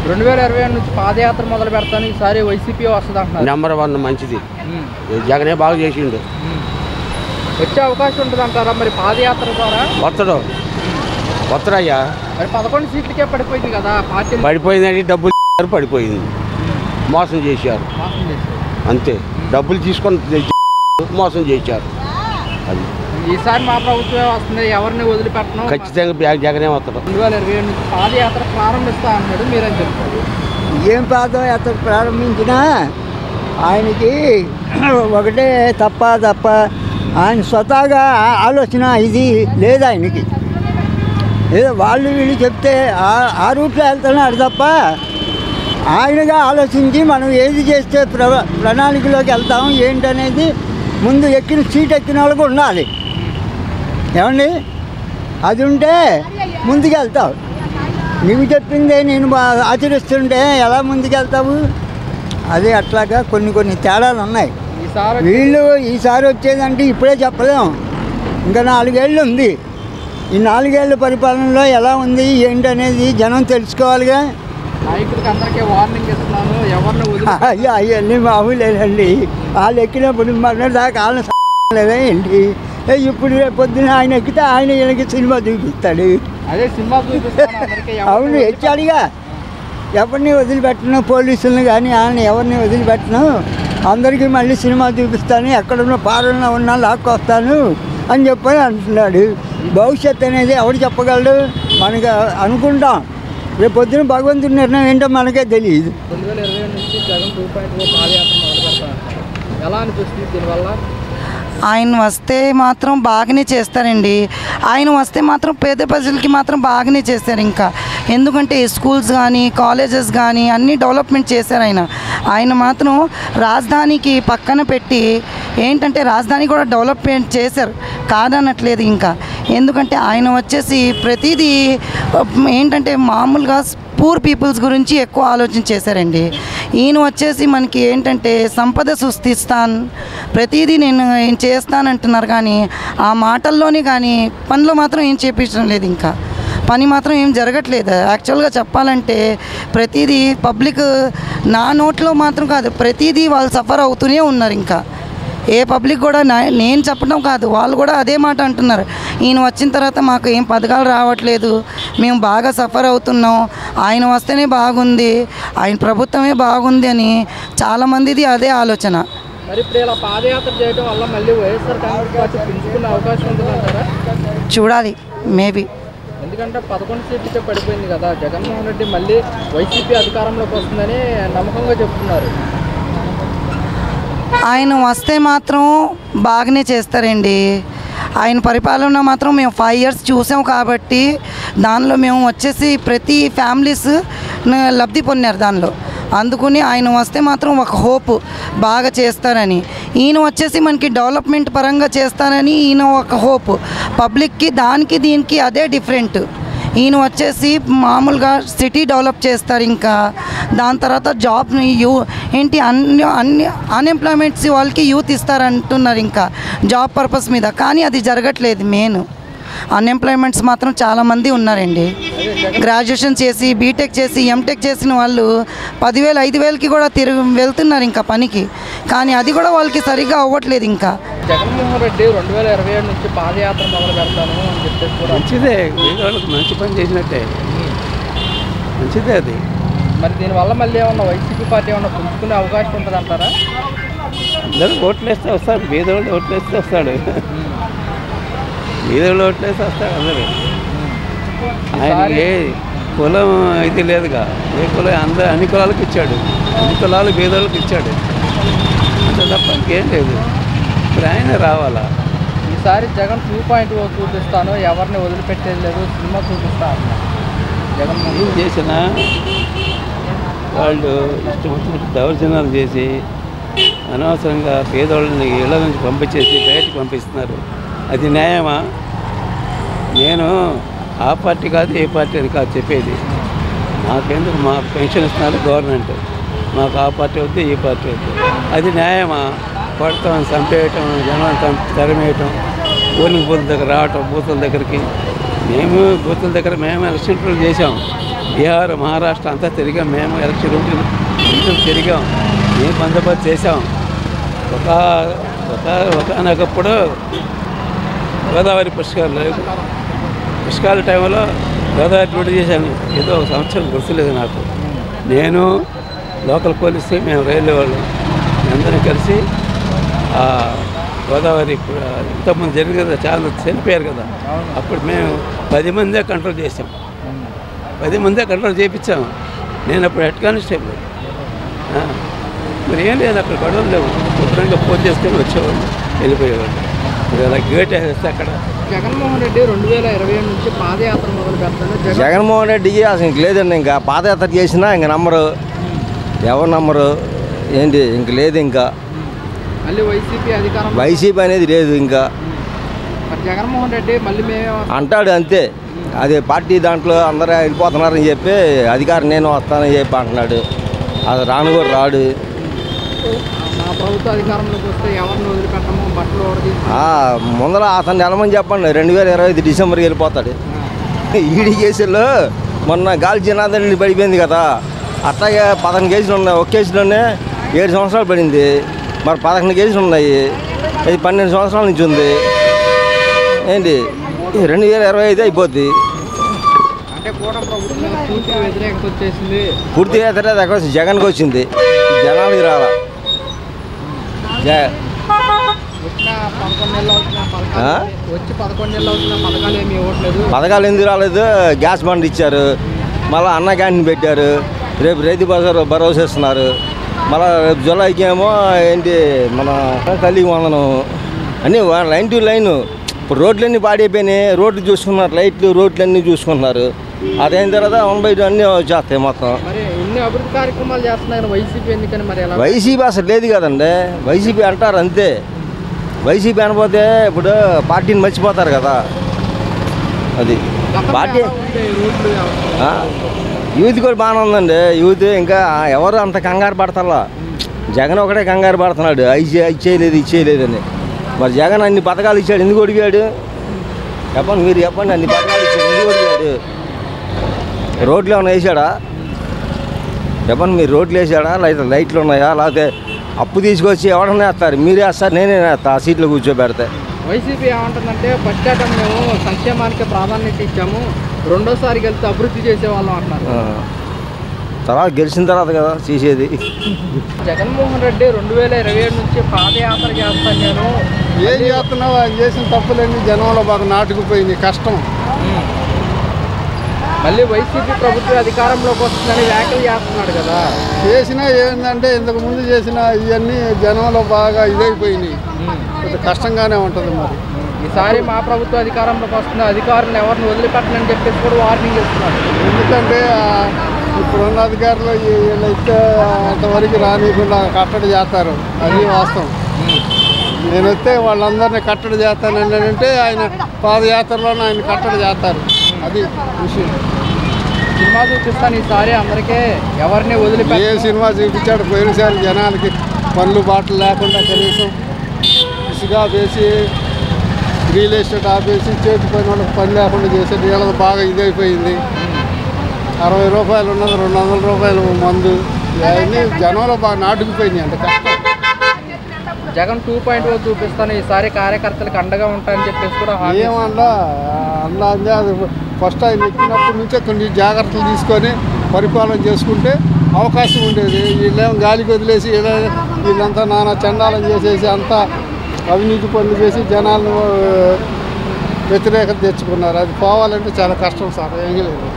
2027 నుంచి పాదయాత్ర మొదలు పెడతాను, ఈసారి వైసీపీ వస్తుంది అంటున్నారు. నెంబర్ 1 మంచిది. జగనే బాగా చేసిండు. వచ్చే అవకాశం ఉంటుంది అంటారా మరి పాదయాత్ర ద్వారా? వస్తాడయ్యా. మరి 11 సీట్లకే పడిపోయింది కదా పార్టీ. పడిపోయిందండి, డబ్బులు పడిపోయింది, మోసం చేశారు అంతే. డబ్బులు తీసుకొని మోసం చేశారు. అది ఈసారి మా ప్రభుత్వమే వస్తుంది, ఎవరిని వదిలిపెట్టను, ఖచ్చితంగా జగనే వస్తాడు. 2027 నుంచి పాదయాత్ర ప్రారంభిస్తా అన్నాడు, మీరేం చెప్తారు? ఏం పాదయాత్ర ప్రారంభించినా ఆయనకి ఒకటే తప్ప ఆయన స్వతహాగా ఆలోచన ఇది లేదు ఆయనకి. ఏదో వాళ్ళు వీళ్ళు చెప్తే ఆ రూట్లో వెళ్తున్నాడు తప్ప ఆయనగా ఆలోచించి మనం ఏది చేస్తే ప్రణాళికలోకి వెళ్తాం ఏంటనేది ముందు సీట్ ఎక్కిన వాళ్ళకు ఉండాలి. ఏమండి, అది ఉంటే ముందుకెళ్తావు. నువ్వు చెప్పిందే నేను ఆచరిస్తుంటే ఎలా ముందుకెళ్తావు? అదే అట్లాగా కొన్ని తేడాలు ఉన్నాయి. వీళ్ళు ఈసారి వచ్చేదంటే ఇప్పుడే చెప్పలేము, ఇంకా 4 ఏళ్ళు ఉంది. ఈ 4 ఏళ్ళ పరిపాలనలో ఎలా ఉంది ఏంటనేది జనం తెలుసుకోవాలిగా. అవన్నీ మామూలేనండి. వాళ్ళు ఎక్కినప్పుడు మన దాకా వాళ్ళ ఏంటి, ఇప్పుడు రేపు పొద్దున ఆయన ఎక్కితే ఆయన ఈయనకి సినిమా చూపిస్తాడు. అదే సినిమా అవును, హెచ్చాడిగా ఎవరిని వదిలిపెట్టను, పోలీసులను కానీ వాళ్ళని ఎవరిని వదిలిపెట్టను, అందరికీ మళ్ళీ సినిమా చూపిస్తాను, ఎక్కడున్న పాలన ఉన్నా లాక్కొస్తాను అని చెప్పని అంటున్నాడు. భవిష్యత్తు అనేది ఎవరు చెప్పగలడు? మనకు అనుకుంటాం, రేపు పొద్దున భగవంతుడి నిర్ణయం ఏంటో మనకే తెలియదు. 2027 నుంచి జగన్ 2.0 పాదయాత్ర మొదలు పెడతారు, ఎలా అనిపిస్తుంది దీనివల్ల? ఆయన వస్తే మాత్రం బాగానే చేస్తారండి. ఆయన వస్తే మాత్రం పేద ప్రజలకి మాత్రం బాగానే చేస్తారు. ఇంకా ఎందుకంటే స్కూల్స్ కానీ కాలేజెస్ కానీ అన్నీ డెవలప్మెంట్ చేశారు ఆయన మాత్రం రాజధానికి పక్కన పెట్టి ఏంటంటే రాజధాని కూడా డెవలప్మెంట్ చేశారు, కాదనట్లేదు. ఇంకా ఎందుకంటే ఆయన వచ్చేసి ప్రతిదీ ఏంటంటే మామూలుగా పూర్ పీపుల్స్ గురించి ఎక్కువ ఆలోచన చేశారండి. ఈయన వచ్చేసి మనకి ఏంటంటే సంపద సృష్టిస్తాను, ప్రతిదీ నేను ఏం చేస్తానంటున్నారు, కానీ ఆ మాటల్లోనే కానీ పనిలో మాత్రం ఏం చేపించడం లేదు. ఇంకా పని మాత్రం ఏం జరగట్లేదు. యాక్చువల్గా చెప్పాలంటే ప్రతిదీ పబ్లిక్ నా నోట్లో మాత్రం కాదు, ప్రతిదీ వాళ్ళు సఫర్ అవుతూనే ఉన్నారు. ఇంకా ఏ పబ్లిక్ కూడా నేను చెప్పడం కాదు, వాళ్ళు కూడా అదే మాట అంటున్నారు. ఈయన వచ్చిన తర్వాత మాకు ఏం పథకాలు రావట్లేదు, మేము బాగా సఫర్ అవుతున్నాం, ఆయన వస్తేనే బాగుంది, ఆయన ప్రభుత్వమే బాగుంది అని చాలామందిది అదే ఆలోచన. మరి ఇప్పుడు ఇలా పాదయాత్ర చేయడం వల్ల మళ్ళీ వైఎస్ఆర్ కాంగ్రెస్ పార్టీ పెంచుకునే అవకాశం ఉంటుందంటారా? చూడాలి, మేబీ. ఎందుకంటే 11 సీట్లకే పడిపోయింది కదా, జగన్మోహన్ రెడ్డి మళ్ళీ వైసీపీ అధికారంలోకి వస్తుందని నమ్మకంగా చెప్తున్నారు. ఆయన వస్తే మాత్రం బాగానే చేస్తారండి. ఆయన పరిపాలన మాత్రం మేము 5 years చూసాం కాబట్టి దానిలో మేము వచ్చేసి ప్రతి ఫ్యామిలీస్ లబ్ధి పొందారు దానిలో. అందుకని ఆయన వస్తే మాత్రం ఒక హోప్ బాగా చేస్తారని. ఈయన వచ్చేసి మనకి డెవలప్మెంట్ పరంగా చేస్తారని ఈయన ఒక హోప్, పబ్లిక్కి దానికి దీనికి అదే డిఫరెంట్. ఈయన వచ్చేసి మామూలుగా సిటీ డెవలప్ చేస్తారు, ఇంకా దాని తర్వాత జాబ్ ఏంటి అన్ని అన్ఎంప్లాయ్మెంట్స్ వాళ్ళకి యూత్ ఇస్తారంటున్నారు ఇంకా జాబ్ పర్పస్ మీద, కానీ అది జరగట్లేదు. మెయిన్ అన్ఎంప్లాయ్మెంట్స్ మాత్రం చాలామంది ఉన్నారండి. గ్రాడ్యుయేషన్ చేసి బీటెక్ చేసి ఎంటెక్ చేసిన వాళ్ళు 10,000 5,000కి కూడా వెళ్తున్నారు ఇంకా పనికి, కానీ అది కూడా వాళ్ళకి సరిగ్గా అవ్వట్లేదు. ఇంకా జగన్మోహన్ రెడ్డి 2027 నుంచి పాదయాత్ర మొదలు పెడతాను అని చెప్పేసి కూడా మంచిదే, వాళ్ళకి మంచి పని చేసినట్టే, మంచిదే అది. మరి దీనివల్ల మళ్ళీ ఏమన్నా వైసీపీ పార్టీ ఏమన్నా పుంజుకునే అవకాశం ఉంటుంది అంటారా? అందరూ ఓట్లేస్తే వస్తాడు, బీదోళ్ళు ఓట్లేస్తే వస్తాడు, బీదోళ్ళు ఓట్లేస్తే వస్తాడు అందరూ. ఆయన ఏ కులం ఇది లేదుగా, ఏ కులం అందరూ అన్ని కులాలకు ఇచ్చాడు, అన్ని కులాలు బీదోళ్ళకి ఇచ్చాడు, అంత తప్ప ఇంకేం లేదు. ఇప్పుడు ఆయన రావాలా? ఈసారి జగన్ 2.0 చూపిస్తాను, ఎవరిని వదిలిపెట్టేది లేదు, సినిమా చూపిస్తా అన్నారు. జగన్మోహన్ ఏం చేసినా వాళ్ళు ఇష్టం వచ్చినట్టు దౌర్జన్యాలు చేసి అనవసరంగా పేదోళ్ళని ఇళ్ళ నుంచి పంపించేసి బయటకు పంపిస్తున్నారు. అది న్యాయమా? నేను ఆ పార్టీ కాదు ఏ పార్టీ అని కాదు చెప్పేది, మాకెందుకు మాకు పెన్షన్ ఇస్తున్నారు గవర్నమెంట్, మాకు ఆ పార్టీ వద్దు ఈ పార్టీ వద్దు. అది న్యాయమా? కొడతాం, చంపేయటం, జనాన్ని తరిమేయటం, పోలింగ్ బూతుల దగ్గర రావటం, బూతుల దగ్గరికి. మేము బూతుల దగ్గర మేము ఎలక్షన్ చేసాం, బీహార్ మహారాష్ట్ర అంతా తిరిగాం. మేము ఎలక్షన్ రూట్లు తిరిగాం. మేము బందోబస్తు చేసాం. ఒకనొకప్పుడు గోదావరి పుష్కరాల టైంలో గోదావరి డ్యూటీ చేశాను. ఏదో ఒక సంవత్సరం గుర్తులేదు నాకు. నేను లోకల్ పోలీసు, మేము రైల్వే వాళ్ళు అందరం కలిసి గోదావరి ఇంతకుముందు జరిగింది కదా, చాలా చనిపోయారు కదా, అప్పుడు మేము 10 మందే కంట్రోల్ చేసాం. 10 మందే కంట్రోల్ చేయించాము. నేను అప్పుడు హెడ్ కానిస్టేబుల్. మరి ఏం లేదు, అక్కడ గొడవలు లేవు. శుభ్రంగా ఫోన్ చేసుకొని వచ్చేవాళ్ళు, వెళ్ళిపోయేవాళ్ళు. ఇప్పుడు అలా గేట్ వేస్తే అక్కడ జగన్మోహన్ రెడ్డి 2020 నుంచి పాదయాత్ర మొదలు పెడతాడు. జగన్మోహన్ రెడ్డికి అసలు ఇంక లేదండి. ఇంకా పాదయాత్ర చేసినా ఇంక నమ్మరు, ఎవరు నమ్మరు. ఏంటి ఇంక లేదు. ఇంకా మళ్ళీ వైసీపీ అధికారం, వైసీపీ అనేది లేదు. ఇంకా జగన్మోహన్ రెడ్డి మళ్ళీ మేము అంటాడు అంతే. అది పార్టీ దాంట్లో అందరూ వెళ్ళిపోతున్నారని చెప్పి అధికారం నేను వస్తానని చెప్పి అంటున్నాడు. అది రాను కూడా రాడు. మా ప్రభుత్వ అధికారంలోకి వస్తే ఎవరిని వదిలిపెట్టము, బట్టలు ఓడది. ముందర అతను వెళ్ళమని చెప్పండి. 2025 డిసెంబర్కి వెళ్ళిపోతాడు. ఈడీ కేసుల్లో మొన్న గాలి జనార్దన్ రెడ్డి పడిపోయింది కదా, అట్లాగే 11 కేసులు ఉన్నాయి. ఒక కేసులోనే 7 సంవత్సరాలు పడింది. మరి 11 కేసులు ఉన్నాయి. అది 12 సంవత్సరాల నుంచి ఉంది. ఏంటి 2025 అయిపోద్ది. అంటే కూడా ప్రభుత్వం పూర్తిగా వ్యతిరేకత వచ్చేసింది. పూర్తిగా వ్యతిరేకత ఎక్కడ వచ్చింది? జగన్కి వచ్చింది, జనాలకి రాలా. వచ్చిన 11 నెలలు అవుతున్న పథకాలు, వచ్చి 11 నెలలు అవుతున్న పథకాలు ఏమి ఇవ్వట్లేదు. పథకాలు ఎందుకు రాలేదు? గ్యాస్ బండ్ ఇచ్చారు, మళ్ళీ అన్న క్యాంటీన్ పెట్టారు, రేపు రైతు భరోసా ఇస్తున్నారు, మళ్ళీ రేపు జూలైకి ఏమో ఏంటి మన తల్లికి వందనం అన్నీ లైన్ టు లైన్. ఇప్పుడు రోడ్లన్నీ పాడైపోయినాయి, రోడ్లు చూసుకున్నారు, లైట్లు రోడ్లన్నీ చూసుకుంటున్నారు. అదైన తర్వాత 1/2 అన్నీ వచ్చేస్తాయి మొత్తం. మరి ఇన్ని అభివృద్ధి కార్యక్రమాలు చేస్తున్నారు వైసీపీ, ఎందుకని మరి ఎలా? వైసీపీ అసలు లేదు కదండి. వైసీపీ అంటారు అంతే. వైసీపీ అనపోతే ఇప్పుడు పార్టీని మర్చిపోతారు కదా. అది పార్టీ యూత్ కూడా బాగానే ఉందండి. యూత్ ఇంకా ఎవరు అంత కంగారు పడతారా? జగన్ ఒకటే కంగారు పడుతున్నాడు, ఇచ్చేయలేదు ఇచ్చేయలేదని. మరి జగన్ అన్ని పథకాలు ఇచ్చాడు, ఎందుకు ఒడిగాడు చెప్పండి, మీరు చెప్పండి. అన్ని పథకాలు ఇచ్చాడు, ఎందుకు ఒడిగాడు? రోడ్లు ఏమైనా వేసాడా చెప్పండి. మీరు రోడ్లు వేసాడా? లేకపోతే లైట్లు ఉన్నాయా? లేకపోతే అప్పు తీసుకొచ్చి ఎవరన్నా వేస్తారు? మీరే వేస్తారు, నేనే వేస్తా ఆ సీట్లో కూర్చోబెడితే. వైసీపీ ఏమంటుందంటే ఫస్ట్ అటెం మేము సంక్షేమానికి ప్రాధాన్యత ఇచ్చాము, రెండోసారికి వెళ్తే అభివృద్ధి చేసేవాళ్ళం అంటున్నారు. తర్వాత గెలిచిన తర్వాత కదా చేసేది. జగన్మోహన్ రెడ్డి 2027 నుంచి పాదయాత్ర చేస్తాను నేను. ఏం చేస్తున్నావు? ఆయన చేసిన తప్పులన్నీ జనంలో బాగా నాటుకుపోయింది. కష్టం. మళ్ళీ వైసీపీ ప్రభుత్వం అధికారంలోకి వస్తుందని వ్యాఖ్యలు చేస్తున్నాడు కదా. చేసినా ఏంటంటే ఇంతకు ముందు చేసిన ఇవన్నీ జనంలో బాగా ఇదైపోయినాయి. కొంచెం కష్టంగానే ఉంటుంది. మరి ఈసారి మా ప్రభుత్వం అధికారంలోకి వస్తుంది, అధికారులను ఎవరిని వదిలిపెట్టనని చెప్పేసి కూడా వార్నింగ్ ఇస్తున్నారు. ఎందుకంటే ఇప్పుడున్న అధికారులు వీళ్ళు ఇస్తే అంతవరకు రానియకుండా కట్టడి చేస్తారు. అది వాస్తవం. నేను వస్తే వాళ్ళందరినీ కట్టడి చేస్తానండి అంటే ఆయన పాదయాత్రలోనే ఆయన కట్టడి చేస్తారు. అది విషయం. సినిమా చూపిస్తాను ఈసారి అందరికీ, ఎవరిని వదిలిపెట్ట. ఏ సినిమా చూపించాడు? పోయినసారి జనాలకి పనులు బాటలు లేకుండా కనీసం ఇసుక వేసి రియల్ ఎస్టేట్ ఆపేసి చేతి పని వాళ్ళకి పని లేకుండా చేసేది. వీళ్ళకి బాగా ఇదైపోయింది. 60 రూపాయలు ఉన్నది 200 రూపాయలు మందు. అవన్నీ జనంలో బాగా నాటుకుపోయినాయి. అంటే కష్టం. జగన్ 2.0 చూపిస్తాను ఈసారి, కార్యకర్తలకు అండగా ఉంటాయని చెప్పేసి కూడా ఏమన్నా అందే. అది ఫస్ట్ ఆయన ఎక్కినప్పటి నుంచే కొన్ని జాగ్రత్తలు తీసుకొని పరిపాలన చేసుకుంటే అవకాశం ఉండేది. వీళ్ళేమో గాలికి వదిలేసి వీళ్ళంతా నానా చండాలం చేసేసి అంతా అవినీతి పనులు చేసి జనాలను వ్యతిరేకత తెచ్చుకున్నారు. అది పోవాలంటే చాలా కష్టం సార్. ఏమీ లేదు.